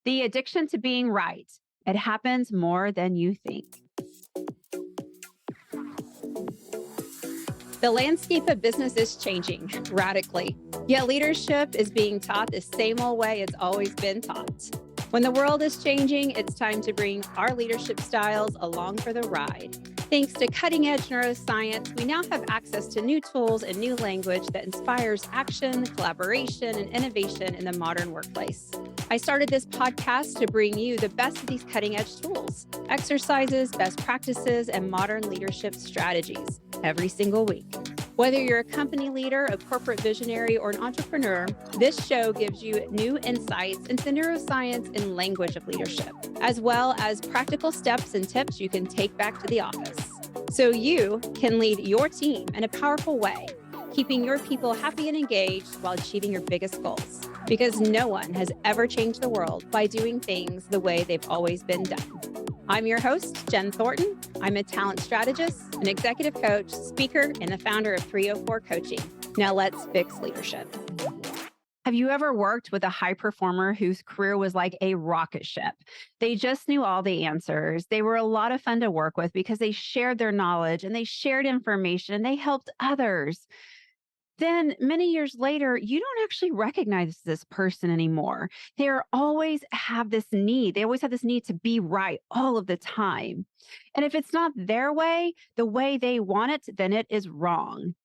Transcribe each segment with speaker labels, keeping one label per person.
Speaker 1: The addiction to being right. It happens more than you think. The landscape of business is changing radically, yet leadership is being taught the same old way it's always been taught. When the world is changing, it's time to bring our leadership styles along for the ride. Thanks to cutting-edge neuroscience, we now have access to new tools and new language that inspires action, collaboration, and innovation in the modern workplace. I started this podcast to bring you the best of these cutting-edge tools, exercises, best practices, and modern leadership strategies every single week. Whether you're a company leader, a corporate visionary, or an entrepreneur, this show gives you new insights into the neuroscience and language of leadership, as well as practical steps and tips you can take back to the office so you can lead your team in a powerful way, keeping your people happy and engaged while achieving your biggest goals. Because no one has ever changed the world by doing things the way they've always been done. I'm your host, Jen Thornton. I'm a talent strategist, an executive coach, speaker, and the founder of 304 Coaching. Now let's fix leadership. Have you ever worked with a high performer whose career was like a rocket ship? They just knew all the answers. They were a lot of fun to work with because they shared their knowledge and they shared information and they helped others. Then many years later, you don't actually recognize this person anymore. They always have this need. They always have this need to be right all of the time. And if it's not their way, the way they want it, then it is wrong.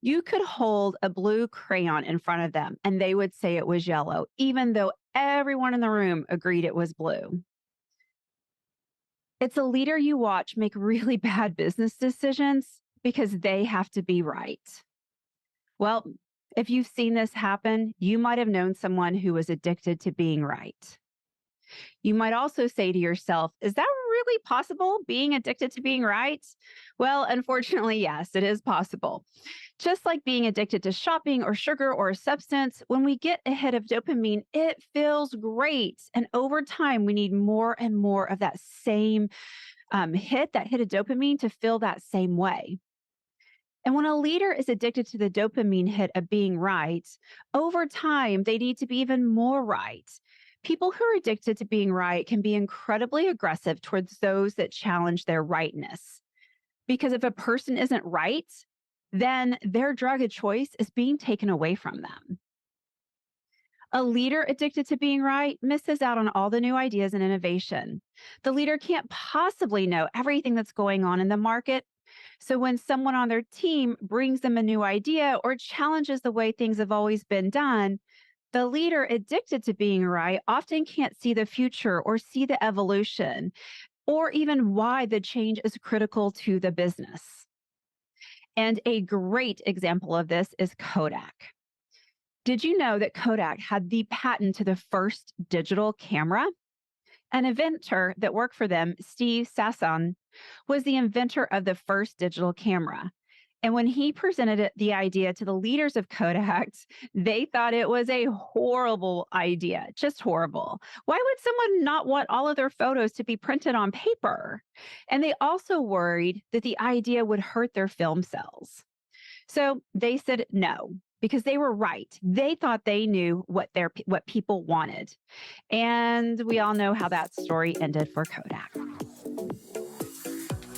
Speaker 1: You could hold a blue crayon in front of them and they would say it was yellow, even though everyone in the room agreed it was blue. It's a leader you watch make really bad business decisions because they have to be right. Well, if you've seen this happen, you might have known someone who was addicted to being right. You might also say to yourself, is that really possible, being addicted to being right? Well, unfortunately, yes, it is possible. Just like being addicted to shopping or sugar or a substance, when we get a hit of dopamine, it feels great. And over time, we need more and more of that same that hit of dopamine to feel that same way. And when a leader is addicted to the dopamine hit of being right, over time, they need to be even more right. People who are addicted to being right can be incredibly aggressive towards those that challenge their rightness. Because if a person isn't right, then their drug of choice is being taken away from them. A leader addicted to being right misses out on all the new ideas and innovation. The leader can't possibly know everything that's going on in the market. So when someone on their team brings them a new idea or challenges the way things have always been done, the leader addicted to being right often can't see the future or see the evolution or even why the change is critical to the business. And a great example of this is Kodak. Did you know that Kodak had the patent to the first digital camera? An inventor that worked for them, Steve Sasson, was the inventor of the first digital camera. And when he presented the idea to the leaders of Kodak, they thought it was a horrible idea, just horrible. Why would someone not want all of their photos to be printed on paper? And they also worried that the idea would hurt their film cells. So they said no, because they were right. They thought they knew what people wanted. And we all know how that story ended for Kodak.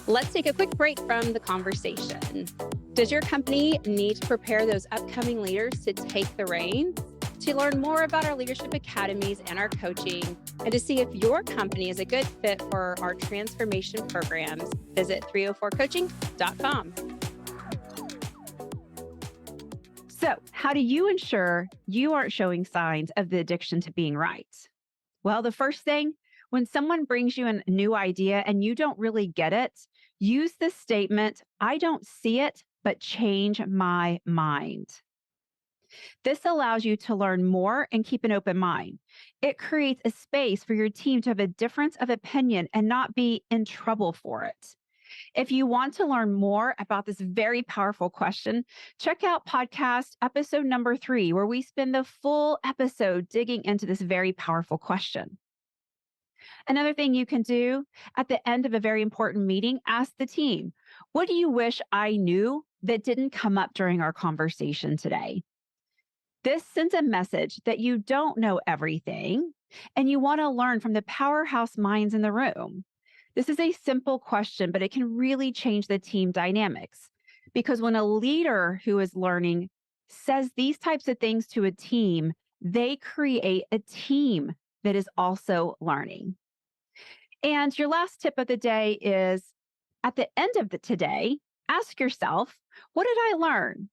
Speaker 1: Let's take a quick break from the conversation. Does your company need to prepare those upcoming leaders to take the reins? To learn more about our leadership academies and our coaching, and to see if your company is a good fit for our transformation programs, visit 304coaching.com. So, how do you ensure you aren't showing signs of the addiction to being right? Well, the first thing, when someone brings you a new idea and you don't really get it, use the statement, I don't see it, but change my mind. This allows you to learn more and keep an open mind. It creates a space for your team to have a difference of opinion and not be in trouble for it. If you want to learn more about this very powerful question, check out podcast episode number 3, where we spend the full episode digging into this very powerful question. Another thing you can do at the end of a very important meeting, ask the team, what do you wish I knew that didn't come up during our conversation today? This sends a message that you don't know everything, And you want to learn from the powerhouse minds in the room. This is a simple question, but it can really change the team dynamics. Because when a leader who is learning says these types of things to a team, they create a team that is also learning. And your last tip of the day is at the end of the today, ask yourself, what did I learn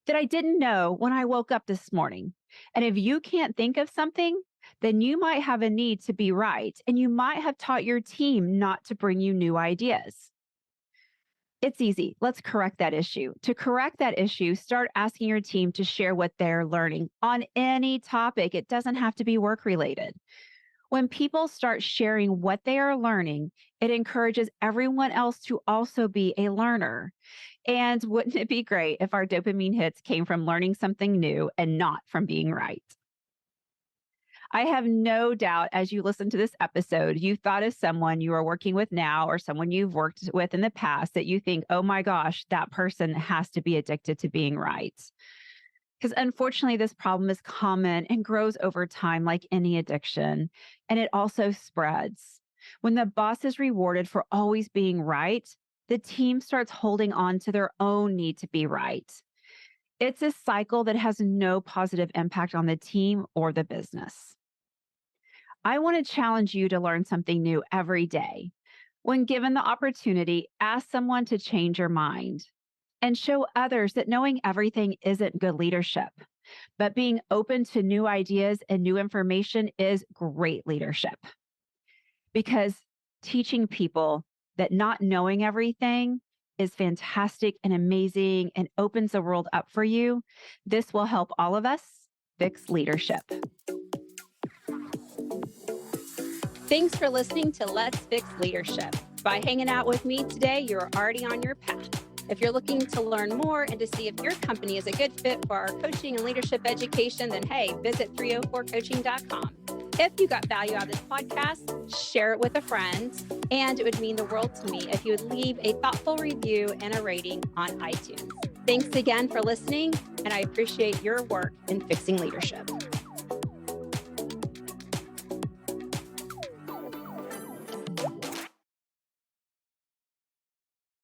Speaker 1: that I didn't know when I woke up this morning? And if you can't think of something, then you might have a need to be right. And you might have taught your team not to bring you new ideas. It's easy. Let's correct that issue. To correct that issue, start asking your team to share what they're learning on any topic. It doesn't have to be work related. When people start sharing what they are learning, it encourages everyone else to also be a learner. And wouldn't it be great if our dopamine hits came from learning something new and not from being right? I have no doubt as you listen to this episode, you thought of someone you are working with now or someone you've worked with in the past that you think, oh my gosh, that person has to be addicted to being right. Because unfortunately, this problem is common and grows over time, like any addiction. And it also spreads. When the boss is rewarded for always being right, the team starts holding on to their own need to be right. It's a cycle that has no positive impact on the team or the business. I want to challenge you to learn something new every day. When given the opportunity, ask someone to change your mind and show others that knowing everything isn't good leadership, but being open to new ideas and new information is great leadership. Because teaching people that not knowing everything is fantastic and amazing and opens the world up for you, this will help all of us fix leadership. Thanks for listening to Let's Fix Leadership. By hanging out with me today, you're already on your path. If you're looking to learn more and to see if your company is a good fit for our coaching and leadership education, then hey, visit 304coaching.com. If you got value out of this podcast, share it with a friend. And it would mean the world to me if you would leave a thoughtful review and a rating on iTunes. Thanks again for listening, and I appreciate your work in fixing leadership.